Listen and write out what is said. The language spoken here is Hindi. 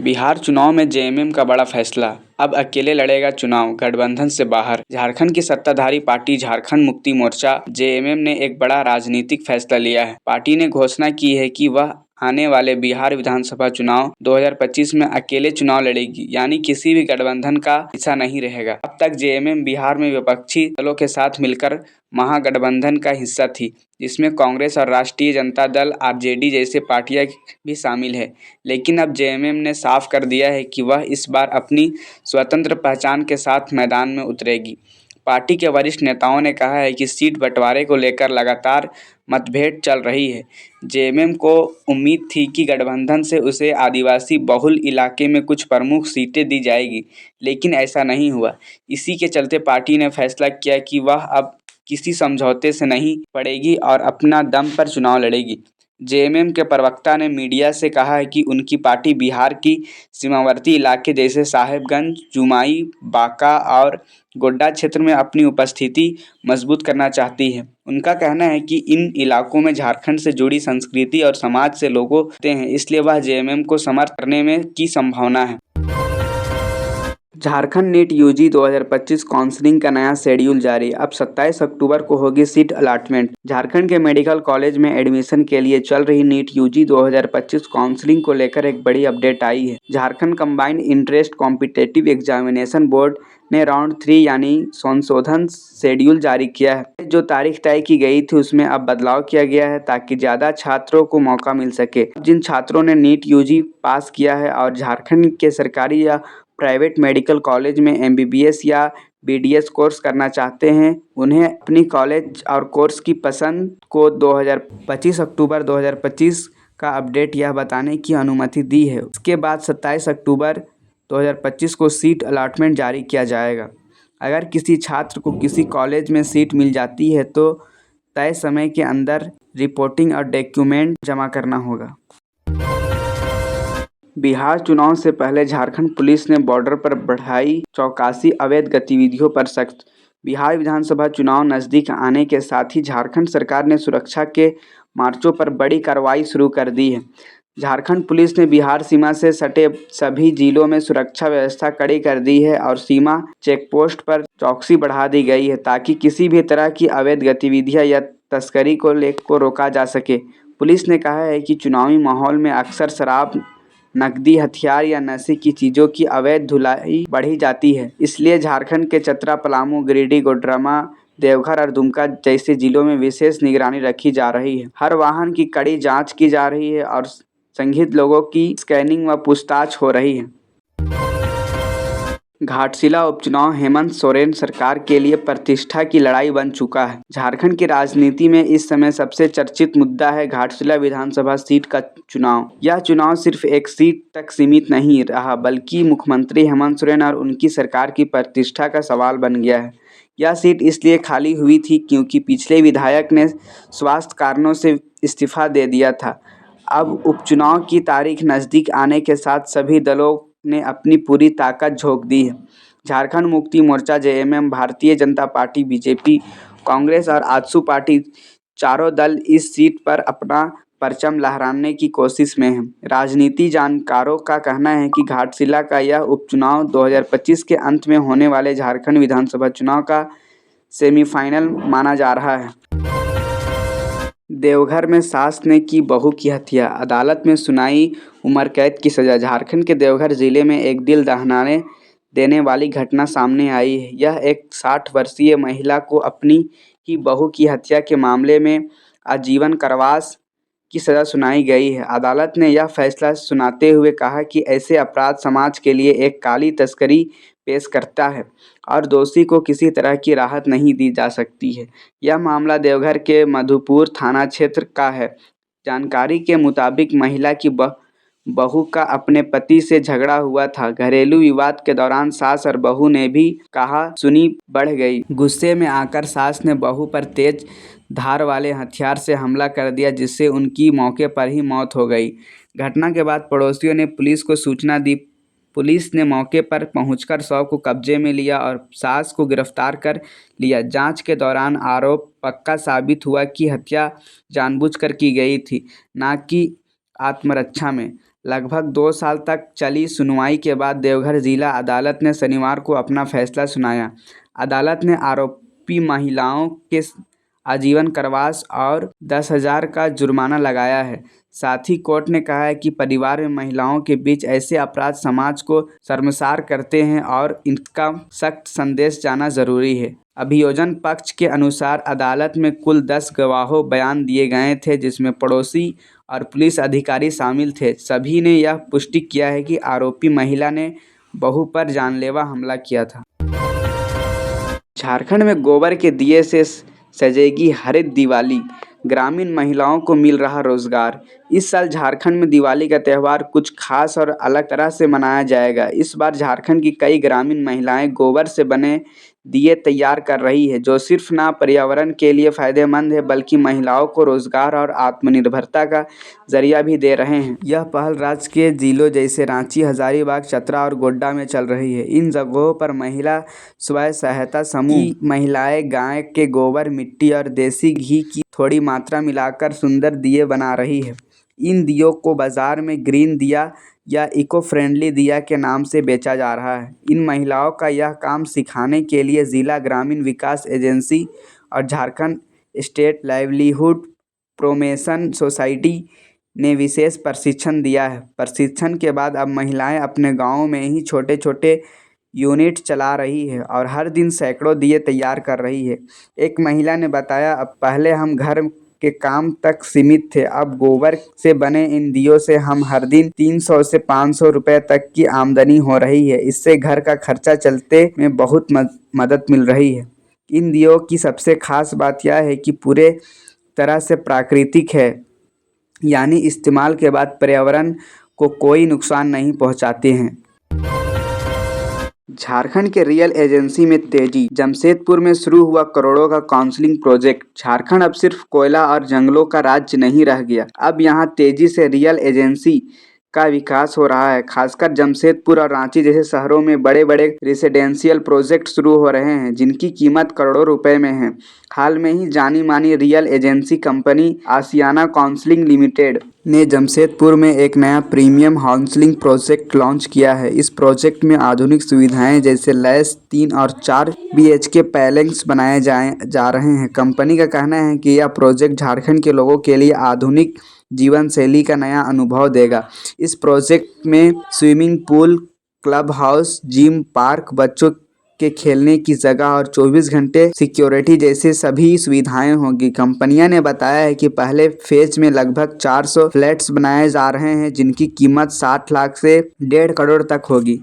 बिहार चुनाव में जेएमएम का बड़ा फैसला, अब अकेले लड़ेगा चुनाव, गठबंधन से बाहर। झारखंड की सत्ताधारी पार्टी झारखंड मुक्ति मोर्चा जेएमएम ने एक बड़ा राजनीतिक फैसला लिया है। पार्टी ने घोषणा की है कि वह आने वाले बिहार विधानसभा चुनाव 2025 में अकेले चुनाव लड़ेगी, यानी किसी भी गठबंधन का हिस्सा नहीं रहेगा। अब तक जेएमएम बिहार में विपक्षी दलों के साथ मिलकर महागठबंधन का हिस्सा थी, जिसमें कांग्रेस और राष्ट्रीय जनता दल आरजेडी जैसे पार्टियां भी शामिल है। लेकिन अब जेएमएम ने साफ कर दिया है कि वह इस बार अपनी स्वतंत्र पहचान के साथ मैदान में उतरेगी। पार्टी के वरिष्ठ नेताओं ने कहा है कि सीट बंटवारे को लेकर लगातार मतभेद चल रही है। जेएमएम को उम्मीद थी कि गठबंधन से उसे आदिवासी बहुल इलाके में कुछ प्रमुख सीटें दी जाएगी, लेकिन ऐसा नहीं हुआ। इसी के चलते पार्टी ने फैसला किया कि वह अब किसी समझौते से नहीं पड़ेगी और अपना दम पर चुनाव लड़ेगी। जेएमएम के प्रवक्ता ने मीडिया से कहा है कि उनकी पार्टी बिहार की सीमावर्ती इलाके जैसे साहेबगंज, जुमाई, बांका और गोड्डा क्षेत्र में अपनी उपस्थिति मजबूत करना चाहती है। उनका कहना है कि इन इलाकों में झारखंड से जुड़ी संस्कृति और समाज से लोग होते हैं, इसलिए वह जेएमएम को समर्थन करने में की संभावना है। झारखंड नीट यूजी 2025 काउंसलिंग का नया शेड्यूल जारी। अब 27 अक्टूबर को होगी सीट अलॉटमेंट। झारखंड के मेडिकल कॉलेज में एडमिशन के लिए चल रही नीट यूजी 2025 काउंसलिंग को लेकर एक बड़ी अपडेट आई है। Jharkhand combined interest competitive examination board ने राउंड 3 यानी संशोधन शेड्यूल जारी किया है। जो तारीख तय की गई थी उसमें अब बदलाव किया गया है ताकि ज़्यादा छात्रों को मौका मिल सके। जिन छात्रों ने नीट यूजी पास किया है और झारखंड के सरकारी या प्राइवेट मेडिकल कॉलेज में एमबीबीएस या बीडीएस कोर्स करना चाहते हैं, उन्हें अपनी कॉलेज और कोर्स की पसंद को 25 अक्टूबर 2025 का अपडेट यह बताने की अनुमति दी है। उसके बाद 27 अक्टूबर 2025 को सीट अलॉटमेंट जारी किया जाएगा। अगर किसी छात्र को किसी कॉलेज में सीट मिल जाती है तो तय समय के अंदर रिपोर्टिंग और डॉक्यूमेंट जमा करना होगा। बिहार चुनाव से पहले झारखंड पुलिस ने बॉर्डर पर बढ़ाई चौकसी, अवैध गतिविधियों पर सख्त। बिहार विधानसभा चुनाव नज़दीक आने के साथ ही झारखंड सरकार ने सुरक्षा के मार्चों पर बड़ी कार्रवाई शुरू कर दी है। झारखंड पुलिस ने बिहार सीमा से सटे सभी जिलों में सुरक्षा व्यवस्था कड़ी कर दी है और सीमा चेकपोस्ट पर चौकसी बढ़ा दी गई है ताकि किसी भी तरह की अवैध गतिविधियां या तस्करी को रोका जा सके। पुलिस ने कहा है कि चुनावी माहौल में अक्सर शराब, नकदी, हथियार या नशे की चीज़ों की अवैध ढुलाई बढ़ी जाती है। इसलिए झारखंड के चतरा, पलामू, गिरिडीह, कोडरमा, देवघर और दुमका जैसे जिलों में विशेष निगरानी रखी जा रही है। हर वाहन की कड़ी जांच की जा रही है और संदिग्ध लोगों की स्कैनिंग व पूछताछ हो रही है। घाटशिला उपचुनाव हेमंत सोरेन सरकार के लिए प्रतिष्ठा की लड़ाई बन चुका है। झारखंड की राजनीति में इस समय सबसे चर्चित मुद्दा है घाटशिला विधानसभा सीट का चुनाव। यह चुनाव सिर्फ एक सीट तक सीमित नहीं रहा बल्कि मुख्यमंत्री हेमंत सोरेन और उनकी सरकार की प्रतिष्ठा का सवाल बन गया है। यह सीट इसलिए खाली हुई थी क्योंकि पिछले विधायक ने स्वास्थ्य कारणों से इस्तीफा दे दिया था। अब उपचुनाव की तारीख नज़दीक आने के साथ सभी दलों ने अपनी पूरी ताकत झोंक दी है। Jharkhand Mukti Morcha JMM, Bharatiya Janata party BJP, Congress और आजसू पार्टी चारों दल इस सीट पर अपना परचम लहराने की कोशिश में हैं। राजनीति जानकारों का कहना है कि घाटशिला का यह उपचुनाव 2025 के अंत में होने वाले झारखंड विधानसभा चुनाव का सेमीफाइनल माना जा रहा है। देवघर में सास ने की बहू की हत्या, अदालत में सुनाई उम्र कैद की सजा। झारखंड के देवघर जिले में एक दिल दहलाने देने वाली घटना सामने आई है। यह एक 60 वर्षीय महिला को अपनी ही बहू की हत्या के मामले में आजीवन कारावास की सजा सुनाई गई है। अदालत ने यह फैसला सुनाते हुए कहा कि ऐसे अपराध समाज के लिए एक काली तस्करी पेश करता है और दोषी को किसी तरह की राहत नहीं दी जा सकती है। यह मामला देवघर के मधुपुर थाना क्षेत्र का है। जानकारी के मुताबिक महिला की बहू का अपने पति से झगड़ा हुआ था। घरेलू विवाद के दौरान सास और बहू ने भी कहा सुनी बढ़ गई। गुस्से में आकर सास ने बहू पर तेज धार वाले हथियार से हमला कर दिया, जिससे उनकी मौके पर ही मौत हो गई। घटना के बाद पड़ोसियों ने पुलिस को सूचना दी। पुलिस ने मौके पर पहुंचकर शव को कब्जे में लिया और सास को गिरफ्तार कर लिया। जांच के दौरान आरोप पक्का साबित हुआ कि हत्या जानबूझकर की गई थी, न कि आत्मरक्षा में। लगभग 2 साल तक चली सुनवाई के बाद देवघर जिला अदालत ने शनिवार को अपना फैसला सुनाया। अदालत ने आरोपी महिलाओं के आजीवन कारावास और 10,000 का जुर्माना लगाया है। साथ ही कोर्ट ने कहा है कि परिवार में महिलाओं के बीच ऐसे अपराध समाज को शर्मसार करते हैं और इनका सख्त संदेश जाना जरूरी है। अभियोजन पक्ष के अनुसार अदालत में कुल 10 गवाहों बयान दिए गए थे, जिसमें पड़ोसी और पुलिस अधिकारी शामिल थे। सभी ने यह पुष्टि किया है कि आरोपी महिला ने बहू पर जानलेवा हमला किया था। झारखंड में गोबर के दिए से सजेगी हरित दिवाली, ग्रामीण महिलाओं को मिल रहा रोजगार। इस साल झारखंड में दिवाली का त्यौहार कुछ खास और अलग तरह से मनाया जाएगा। इस बार झारखंड की कई ग्रामीण महिलाएं गोबर से बने दिए तैयार कर रही है, जो सिर्फ ना पर्यावरण के लिए फायदेमंद है बल्कि महिलाओं को रोजगार और आत्मनिर्भरता का जरिया भी दे रहे हैं। यह पहल राज्य के जिलों जैसे रांची, हजारीबाग, चतरा और गोड्डा में चल रही है। इन जगहों पर महिला स्वयं सहायता समूह की महिलाएं गाय के गोबर, मिट्टी और देसी घी की थोड़ी मात्रा मिलाकर सुंदर दिए बना रही है। इन दियों को बाजार में ग्रीन दिया या इको फ्रेंडली दिया के नाम से बेचा जा रहा है। इन महिलाओं का यह काम सिखाने के लिए जिला ग्रामीण विकास एजेंसी और Jharkhand state livelihood promotion society ने विशेष प्रशिक्षण दिया है। प्रशिक्षण के बाद अब महिलाएं अपने गाँव में ही छोटे छोटे यूनिट चला रही है और हर दिन सैकड़ों दिए तैयार कर रही है। एक महिला ने बताया, अब पहले हम घर के काम तक सीमित थे, अब गोबर से बने इन दियों से हम हर दिन 300 से 500 रुपए तक की आमदनी हो रही है। इससे घर का खर्चा चलते में बहुत मदद मिल रही है। इन दियों की सबसे खास बात यह है कि पूरे तरह से प्राकृतिक है, यानी इस्तेमाल के बाद पर्यावरण को कोई नुकसान नहीं पहुंचाते हैं। झारखंड के रियल एजेंसी में तेजी, जमशेदपुर में शुरू हुआ करोड़ों का काउंसलिंग प्रोजेक्ट। झारखंड अब सिर्फ कोयला और जंगलों का राज्य नहीं रह गया, अब यहां तेजी से रियल एजेंसी का विकास हो रहा है। खासकर जमशेदपुर और रांची जैसे शहरों में बड़े बड़े रेसिडेंशियल प्रोजेक्ट शुरू हो रहे हैं, जिनकी कीमत करोड़ों रुपए में है। हाल में ही जानी मानी रियल एजेंसी कंपनी आशियाना काउंसलिंग लिमिटेड ने जमशेदपुर में एक नया प्रीमियम हाउसिंग प्रोजेक्ट लॉन्च किया है। इस प्रोजेक्ट में आधुनिक सुविधाएं जैसे लैस 3 और 4 BHK पैलेस बनाए जा रहे हैं। कंपनी का कहना है कि यह प्रोजेक्ट झारखंड के लोगों के लिए आधुनिक जीवन शैली का नया अनुभव देगा। इस प्रोजेक्ट में swimming pool, club house, gym, park, बच्चों के खेलने की जगह और 24 घंटे सिक्योरिटी जैसे सभी सुविधाएं होंगी। कंपनियां ने बताया है कि पहले फेज में लगभग 400 फ्लैट्स बनाए जा रहे हैं, जिनकी कीमत 60 लाख से 1.5 करोड़ तक होगी।